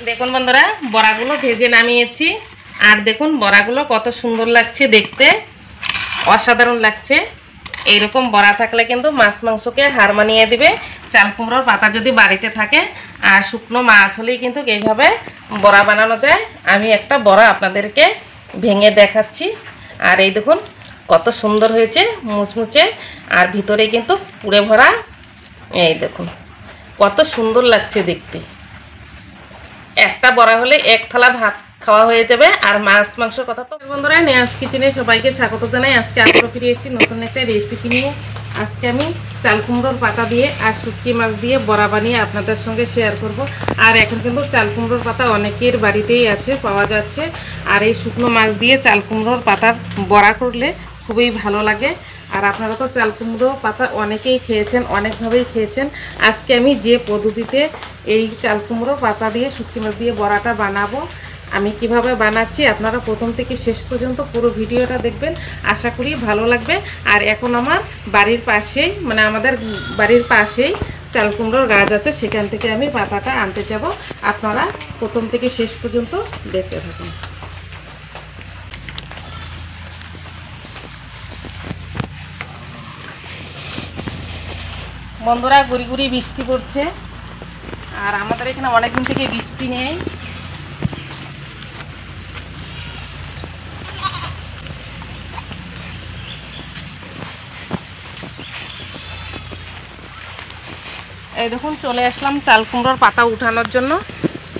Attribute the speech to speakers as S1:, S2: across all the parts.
S1: দেখুন বন্ধুরা, বড়াগুলো ভেজে নামিয়েছি। আর দেখুন বড়াগুলো কত সুন্দর লাগছে দেখতে, অসাধারণ লাগছে। এইরকম বড়া থাকলে কিন্তু মাছ মাংসকে হার মানিয়ে দিবে। চাল কুমড়োর পাতা যদি বাড়িতে থাকে আর শুকনো মাছ হলেই কিন্তু এইভাবে বড়া বানানো যায়। আমি একটা বড়া আপনাদেরকে ভেঙে দেখাচ্ছি। আর এই দেখুন কত সুন্দর হয়েছে, মুচমুচে, আর ভিতরে কিন্তু পুরে ভরা। এই দেখুন কত সুন্দর লাগছে দেখতে। একটা বড়া হলে এক থালা ভাত খাওয়া হয়ে যাবে। আর মাছ মাংসের কথা তো বন্ধুরা, নেয়াজ কিচেনে সবাইকে স্বাগত জানাই। আজকে আবারও ফিরে এসেছি নতুন একটা রেসিপি নিয়ে। আজকে আমি চাল কুমড়োর পাতা দিয়ে আর শুটকি মাছ দিয়ে বড়া বানিয়ে আপনাদের সঙ্গে শেয়ার করব। আর এখন কিন্তু চাল কুমড়োর পাতা অনেকের বাড়িতেই আছে, পাওয়া যাচ্ছে। আর এই শুকনো মাছ দিয়ে চাল কুমড়োর পাতার বড়া করলে খুবই ভালো লাগে। আর আপনারা তো চাল কুমড়ো পাতা অনেকেই খেয়েছেন, অনেকভাবেই খেয়েছেন। আজকে আমি যে পদ্ধতিতে এই চাল কুমড়ো পাতা দিয়ে শুটকি মাছ দিয়ে বড়াটা বানাবো, আমি কিভাবে বানাচ্ছি আপনারা প্রথম থেকে শেষ পর্যন্ত পুরো ভিডিওটা দেখবেন, আশা করি ভালো লাগবে। আর এখন আমার বাড়ির পাশেই, মানে আমাদের বাড়ির পাশেই চাল কুমড়োর গাছ আছে, সেখান থেকে আমি পাতাটা আনতে যাব। আপনারা প্রথম থেকে শেষ পর্যন্ত দেখতে থাকুন। বন্ধুরা, গুড়ি গুড়ি বৃষ্টি পড়ছে। আর আমাদের এখানে অনেকদিন থেকে বৃষ্টি নেই। এই দেখুন চলে আসলাম চাল কুমড়োর পাতা উঠানোর জন্য।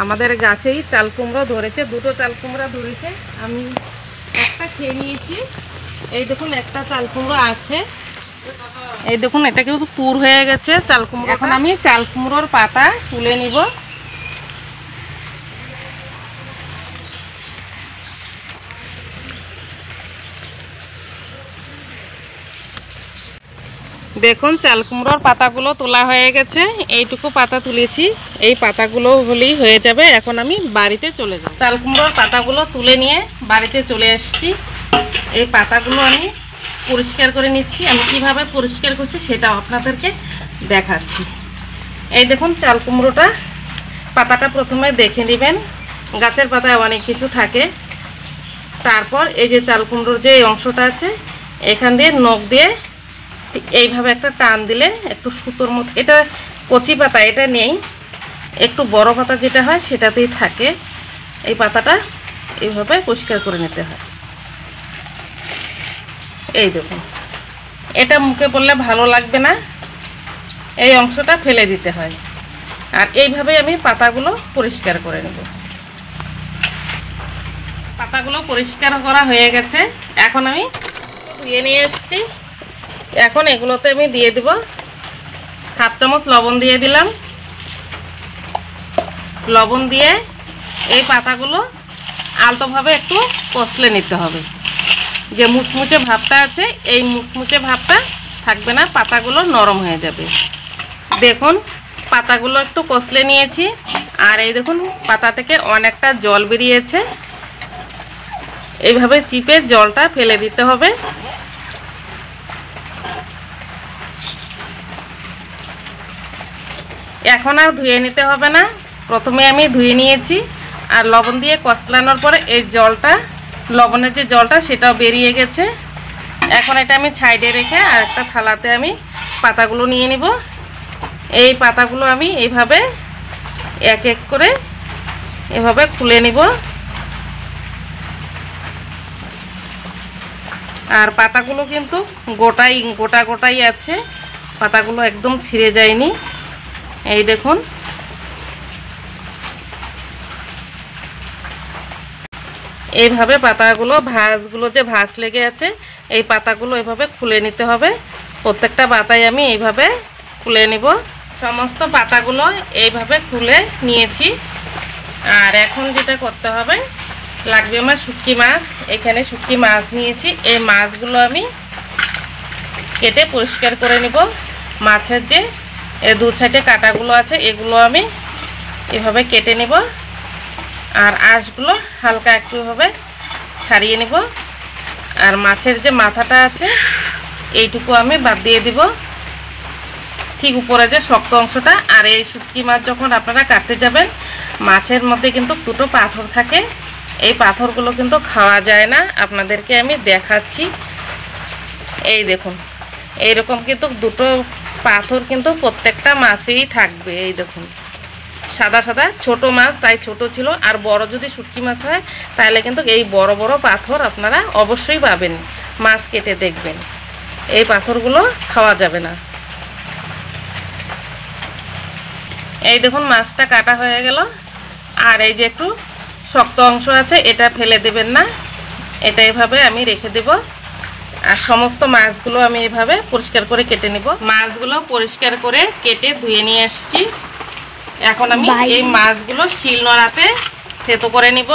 S1: আমাদের গাছেই চাল কুমড়ো ধরেছে, দুটো চাল কুমড়ো ধরেছে। আমি একটা খেয়ে নিয়েছি। এই দেখুন একটা চাল কুমড়ো আছে। এই দেখুন এটা কিন্তু পুর হয়ে গেছে চাল কুমড়ো। এখন আমি চাল কুমড়োর পাতা তুলে নিব। দেখুন চাল কুমড়োর পাতাগুলো তোলা হয়ে গেছে। এইটুকু পাতা তুলেছি, এই পাতাগুলো হলেই হয়ে যাবে। এখন আমি বাড়িতে চলে যাব। চাল কুমড়োর পাতাগুলো তুলে নিয়ে বাড়িতে চলে এসেছি। এই পাতাগুলো আমি পরিষ্কার করে নিচ্ছি। আমি কিভাবে পরিষ্কার করছি সেটাও আপনাদেরকে দেখাচ্ছি। এই দেখুন চাল কুমড়োটা, পাতাটা প্রথমে দেখে নেবেন। গাছের পাতায় অনেক কিছু থাকে। তারপর এই যে চাল কুমড়োর যে অংশটা আছে, এখান দিয়ে নখ দিয়ে ঠিক এইভাবে একটা টান দিলে একটু সুতোর মতো, এটা কচি পাতা, এটা নেই, একটু বড় পাতা যেটা হয় সেটাতেই থাকে। এই পাতাটা এইভাবে পরিষ্কার করে নিতে হয়। এই দেখুন, এটা মুখে পড়লে ভালো লাগবে না, এই অংশটা ফেলে দিতে হয়। আর এইভাবেই আমি পাতাগুলো পরিষ্কার করে নেব। পাতাগুলো পরিষ্কার করা হয়ে গেছে। এখন আমি ধুয়ে নিয়ে এসেছি। এখন এগুলোতে আমি দিয়ে দিব হাফ চামচ লবণ দিয়ে দিলাম। লবণ দিয়ে এই পাতাগুলো আলতোভাবে একটু কষলে নিতে হবে। যে মুচমুচে ভাবটা আছে, এই মুচমুচে ভাবটা থাকবে না, পাতাগুলো নরম হয়ে যাবে। দেখুন পাতাগুলো একটু কষলে নিয়েছি। আর এই দেখুন পাতা থেকে অনেকটা জল বেরিয়েছে। এইভাবে চিপে জলটা ফেলে দিতে হবে। এখন আর ধুয়ে নিতে হবে না, প্রথমে আমি ধুয়ে নিয়েছি। আর লবণ দিয়ে কষলানোর পরে এই জলটা, লবণের যে জলটা সেটাও বেরিয়ে গেছে। এখন এটা আমি সাইডে রেখে আর একটা থালাতে আমি পাতাগুলো নিয়ে নিব। এই পাতাগুলো আমি এইভাবে এক এক করে এভাবে খুলে নিব। আর পাতাগুলো কিন্তু গোটা গোটাই আছে, পাতাগুলো একদম ছিঁড়ে যায়নি। এই দেখুন এইভাবে পাতাগুলো, ভাঁজগুলো যে ভাঁজ লেগে আছে, এই পাতাগুলো এইভাবে খুলে নিতে হবে। প্রত্যেকটা পাতায় আমি এইভাবে খুলে নিব। সমস্ত পাতাগুলো এইভাবে খুলে নিয়েছি। আর এখন যেটা করতে হবে, লাগবে আমার শুটকি মাছ। এখানে শুটকি মাছ নিয়েছি। এই মাছগুলো আমি কেটে পরিষ্কার করে নিব। মাছের যে দু সাইডে কাঁটাগুলো আছে, এগুলো আমি এভাবে কেটে নেব। আর আঁশগুলো হালকা একটুভাবে ছাড়িয়ে নেব। আর মাছের যে মাথাটা আছে এইটুকু আমি বাদ দিয়ে দিব। ঠিক উপরে যে শক্ত অংশটা। আর এই শুটকি মাছ যখন আপনারা কাটতে যাবেন, মাছের মধ্যে কিন্তু দুটো পাথর থাকে, এই পাথরগুলো কিন্তু খাওয়া যায় না। আপনাদেরকে আমি দেখাচ্ছি, এই দেখুন এইরকম কিন্তু দুটো পাথর কিন্তু প্রত্যেকটা মাছেই থাকবে। এই দেখুন সাদা সাদা, ছোট মাছ তাই ছোট ছিল, আর বড় যদি শুটকি মাছ হয় তাহলে কিন্তু এই বড় বড় পাথর আপনারা অবশ্যই পাবেন। মাছ কেটে দেখবেন, এই পাথরগুলো খাওয়া যাবে না। এই দেখুন মাছটা কাটা হয়ে গেল। আর এই যে একটু শক্ত অংশ আছে এটা ফেলে দেবেন না, এটা এভাবে আমি রেখে দেব। আর সমস্ত মাছগুলো আমি এভাবে পরিষ্কার করে কেটে নেব। মাছগুলো পরিষ্কার করে কেটে ধুয়ে নিয়ে আসছি। এখন আমি এই মাছগুলো শিলনোড়াতে থেতো করে নিব।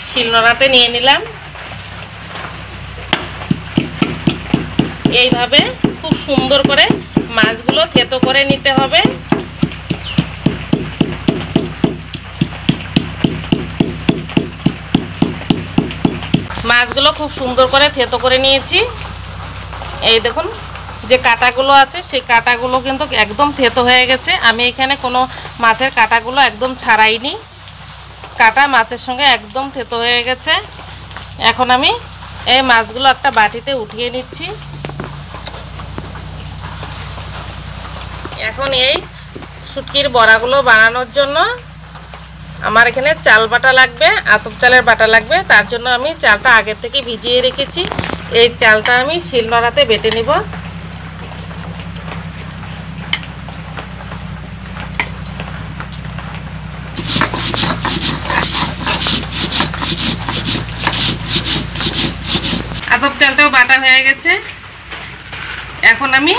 S1: শিলনোড়াতে নিয়ে নিলাম। এইভাবে খুব সুন্দর করে মাছগুলো থেতো করে নিতে হবে। মাছগুলো খুব সুন্দর করে থেতো করে নিয়েছি। এই দেখুন যে কাঁটাগুলো আছে সেই কাঁটাগুলো কিন্তু একদম থেতো হয়ে গেছে। আমি এখানে কোনো মাছের কাঁটাগুলো একদম ছাড়াইনি, কাঁটা মাছের সঙ্গে একদম থেতো হয়ে গেছে। এখন আমি এই মাছগুলো একটা বাটিতে উঠিয়ে নিচ্ছি। এখন এই শুটকির বড়াগুলো বানানোর জন্য আমার এখানে চাল বাটা লাগবে, আতপ চালের বাটা লাগবে। তার জন্য আমি চালটা আগের থেকে ভিজিয়ে রেখেছি। এই চালটা আমি শিলনোড়াতে বেটে নিব। আতপ চালটাও বাটা হয়ে গেছে। এখন আমি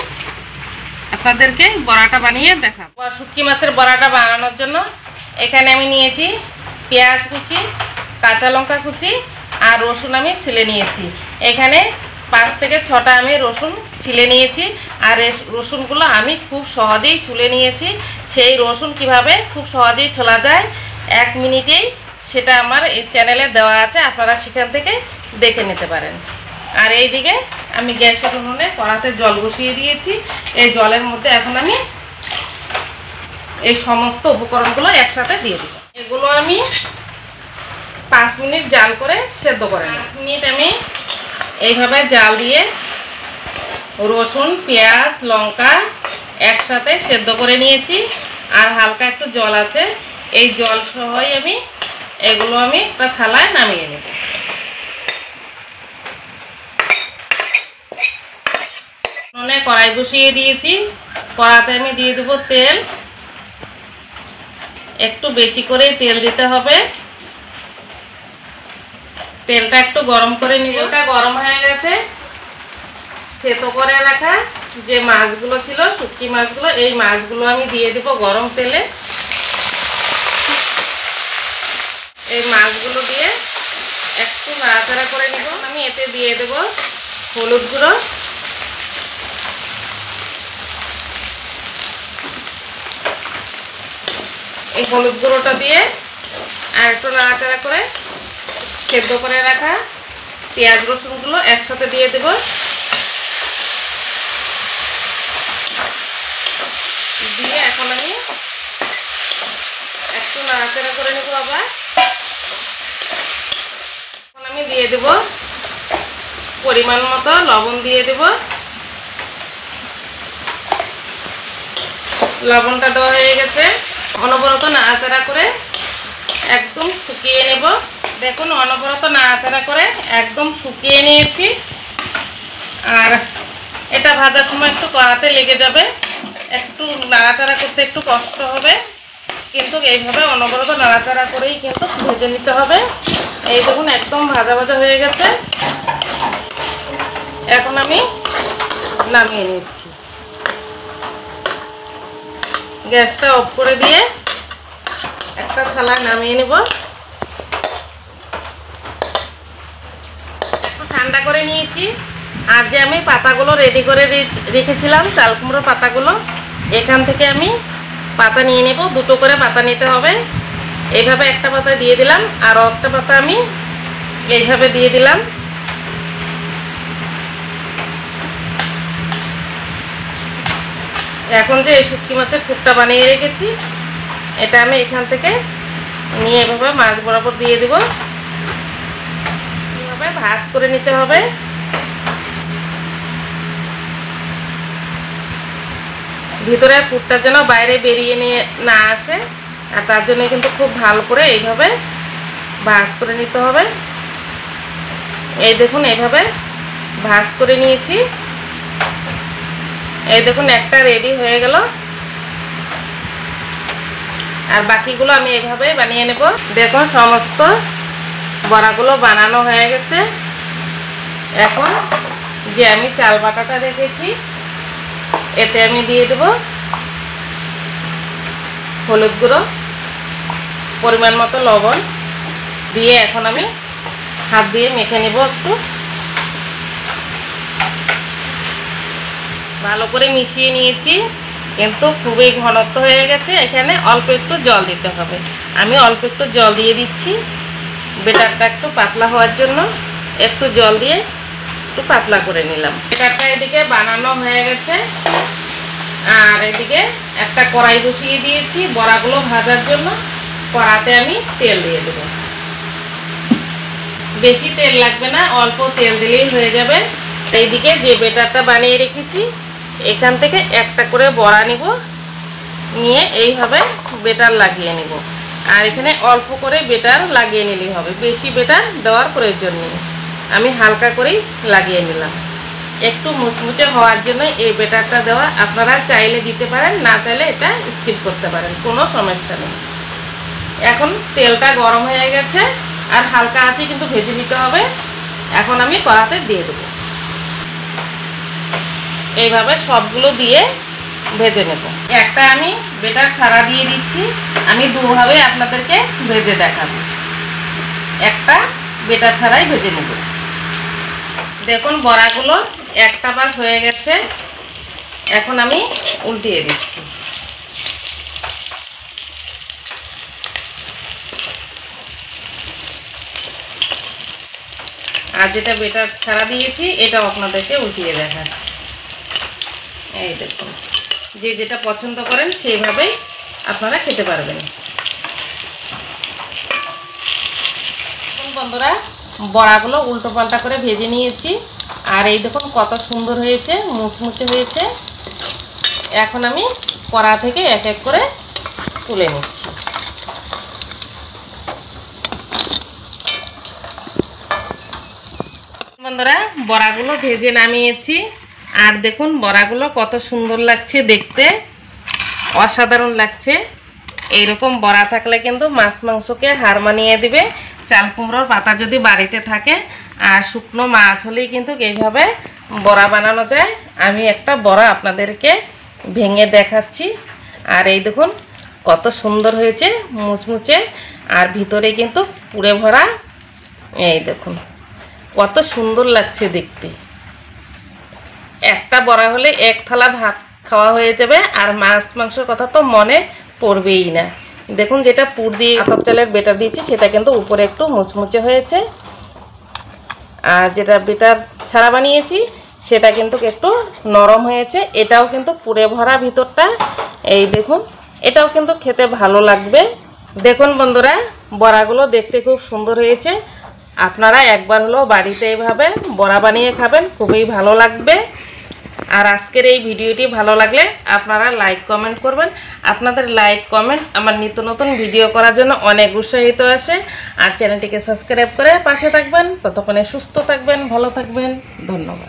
S1: আপনাদেরকে বড়াটা বানিয়ে দেখাবো। শুটকি মাছের বড়াটা বানানোর জন্য এখানে আমি নিয়েছি পেঁয়াজ কুচি, কাঁচা লঙ্কা কুচি আর রসুন আমি ছিলে নিয়েছি। এখানে 5 থেকে 6টা আমি রসুন ছিলে নিয়েছি। আর এই রসুনগুলো আমি খুব সহজেই ছুলে নিয়েছি। সেই রসুন কিভাবে খুব সহজেই ছোলা যায় 1 মিনিটেই সেটা আমার এই চ্যানেলে দেওয়া আছে, আপনারা সেখান থেকে দেখে নিতে পারেন। আর এইদিকে আমি গ্যাসের উনুনে কড়াতে জল বসিয়ে দিয়েছি। এই জলের মধ্যে এখন আমি এই সমস্ত উপকরণগুলো একসাথে দিয়ে দেব। এগুলো আমি 5 মিনিট জাল করে সেদ্ধ করে নেব। 5 মিনিট আমি এইভাবে জাল দিয়ে রসুন, পেঁয়াজ, লঙ্কা একসাথে সেদ্ধ করে নিয়েছি। আর হালকা একটু জল আছে, এই জল সহই আমি এগুলো একটা থালায় নামিয়ে নেব। উনুনে কড়াই বসিয়ে দিয়েছি। কড়াতে আমি দিয়ে দেব তেল। একটু বেশি করে তেল দিতে হবে। তেলটা একটু গরম করে নিব। তেলটা গরম হয়ে গেছে। থেতো করে রাখা যে মাছগুলো ছিল, শুটকি মাছগুলো, এই মাছগুলো আমি দিয়ে দেব গরম তেলে। এই মাছগুলো দিয়ে একটু নাড়াচাড়া করে নিব। আমি এতে দিয়ে দেব হলুদ গুঁড়ো, এই হলুদ গুঁড়োটা দিয়ে আর একটু নাড়াচাড়া করে সেদ্ধ করে রাখা পেঁয়াজ রসুনগুলো একসাথে দিয়ে দেব। দিয়ে এখন আমি একটু নাড়াচাড়া করে নেব। আবার এখন আমি দিয়ে দেব পরিমাণ মতো লবণ দিয়ে দেব। লবণটা দেওয়া হয়ে গেছে। অনবরত নাড়াচাড়া করে একদম শুকিয়ে নেব। দেখুন অনবরত নাড়াচাড়া করে একদম শুকিয়ে নিয়েছি। আর এটা ভাজার সময় একটু কড়াতে লেগে যাবে, একটু নাড়াচাড়া করতে একটু কষ্ট হবে, কিন্তু এইভাবে অনবরত নাড়াচাড়া করেই কিন্তু ভেজে নিতে হবে। এই দেখুন একদম ভাজা ভাজা হয়ে গেছে। এখন আমি নামিয়ে নিচ্ছি। গ্যাসটা অফ করে দিয়ে একটা থালায় নামিয়ে নেব। একটু ঠান্ডা করে নিয়েছি। আর যে আমি পাতাগুলো রেডি করে রেখেছিলাম, চাল কুমড়োর পাতাগুলো, এখান থেকে আমি পাতা নিয়ে নেব। 2টো করে পাতা নিতে হবে। এইভাবে একটা পাতা দিয়ে দিলাম, আর একটা পাতা আমি এইভাবে দিয়ে দিলাম। এখন যে এই শুটকি মাছের পুরটা বানিয়ে রেখেছি এটা আমি এখান থেকে নিয়ে এভাবে মাছ বরাবর দিয়ে দেব। এভাবে ভাজ করে নিতে হবে। ভিতরের পুরটা যেন বাইরে বেরিয়ে নিয়ে না আসে, আর তার জন্য কিন্তু খুব ভালো করে এইভাবে ভাজ করে নিতে হবে। এই দেখুন এইভাবে ভাজ করে নিয়েছি। এই দেখুন একটা রেডি হয়ে গেল, আর বাকিগুলো আমি এইভাবে বানিয়ে নেব। দেখুন সমস্ত বড়াগুলো বানানো হয়ে গেছে। এখন যে আমি চাল বাটাটা রেখেছি এতে আমি দিয়ে দেব হলুদ গুঁড়ো, পরিমাণ মতো লবণ দিয়ে এখন আমি হাত দিয়ে মেখে নেব। একটু ভালো করে মিশিয়ে নিয়েছি, কিন্তু খুবই ঘনত্ব হয়ে গেছে। এখানে অল্প একটু জল দিতে হবে। আমি অল্প একটু জল দিয়ে দিচ্ছি বেটারটা একটু পাতলা হওয়ার জন্য। একটু জল দিয়ে একটু পাতলা করে নিলাম। বেটারটা এদিকে বানানো হয়ে গেছে, আর এদিকে একটা কড়াই বসিয়ে দিয়েছি বড়াগুলো ভাজার জন্য। কড়াতে আমি তেল দিয়ে দেব। বেশি তেল লাগবে না, অল্প তেল দিলেই হয়ে যাবে। এইদিকে যে বেটারটা বানিয়ে রেখেছি এখান থেকে একটা করে বড়া নিব, নিয়ে এইভাবে বেটার লাগিয়ে নিব। আর এখানে অল্প করে বেটার লাগিয়ে নিলেই হবে, বেশি বেটার দেওয়ার প্রয়োজন নেই। আমি হালকা করেই লাগিয়ে নিলাম একটু মুচমুচে হওয়ার জন্য এই বেটারটা দেওয়া। আপনারা চাইলে দিতে পারেন, না চাইলে এটা স্কিপ করতে পারেন, কোনো সমস্যা নেই। এখন তেলটা গরম হয়ে গেছে, আর হালকা আছে কিন্তু ভেজে নিতে হবে। এখন আমি কড়াতে দিয়ে দেবো। এইভাবে সবগুলো দিয়ে ভেজে নেব। একটা আমি বেটার ছাড়া দিয়ে দিচ্ছি, আমি দুভাবে আপনাদেরকে ভেজে দেখাবো। একটা বেটার ছাড়াই ভেজে নেব। দেখুন বড়াগুলো একটা বার হয়ে গেছে, এখন আমি উল্টিয়ে দিচ্ছি। আর যেটা বেটার ছাড়া দিয়েছি এটাও আপনাদেরকে উল্টিয়ে দেখাচ্ছি। এই দেখুন, যে যেটা পছন্দ করেন সেইভাবেই আপনারা খেতে পারবেন। বন্ধুরা বড়াগুলো উল্টো পাল্টা করে ভেজে নিয়েছি, আর এই দেখুন কত সুন্দর হয়েছে, মুচমুচে হয়েছে। এখন আমি কড়া থেকে এক এক করে তুলে নিচ্ছি। বন্ধুরা বড়াগুলো ভেজে নামিয়েছি, আর দেখুন বড়াগুলো কত সুন্দর লাগছে দেখতে, অসাধারণ লাগছে। এইরকম বড়া থাকলে কিন্তু মাছ মাংসকে হার মানিয়ে দিবে। চাল কুমড়োর পাতা যদি বাড়িতে থাকে আর শুকনো মাছ হলেই কিন্তু এইভাবে বড়া বানানো যায়। আমি একটা বড়া আপনাদেরকে ভেঙে দেখাচ্ছি। আর এই দেখুন কত সুন্দর হয়েছে, মুচমুচে, আর ভিতরে কিন্তু পুরে ভরা। এই দেখুন কত সুন্দর লাগছে দেখতে। একটা বড়া হলে এক থালা ভাত খাওয়া হয়ে যাবে, আর মাছ মাংসের কথা তো মনে পড়বেই না। দেখুন যেটা পুর দিয়ে আতপ চালের বেটার দিয়েছি সেটা কিন্তু উপরে একটু মুচমুচে হয়েছে, আর যেটা বেটার ছাড়া বানিয়েছি সেটা কিন্তু একটু নরম হয়েছে। এটাও কিন্তু পুরে ভরা ভিতরটা। এই দেখুন এটাও কিন্তু খেতে ভালো লাগবে। দেখুন বন্ধুরা বড়াগুলো দেখতে খুব সুন্দর হয়েছে। আপনারা একবার হলেও বাড়িতে এইভাবে বড়া বানিয়ে খাবেন, খুবই ভালো লাগবে। আর আজকের এই ভিডিওটি ভালো লাগলে আপনারা লাইক কমেন্ট করবেন। আপনাদের লাইক কমেন্ট আমার নিত্য নতুন ভিডিও করার জন্য অনেক উৎসাহিত আসে। আর চ্যানেলটিকে সাবস্ক্রাইব করে পাশে থাকবেন। ততক্ষণে সুস্থ থাকবেন, ভালো থাকবেন। ধন্যবাদ।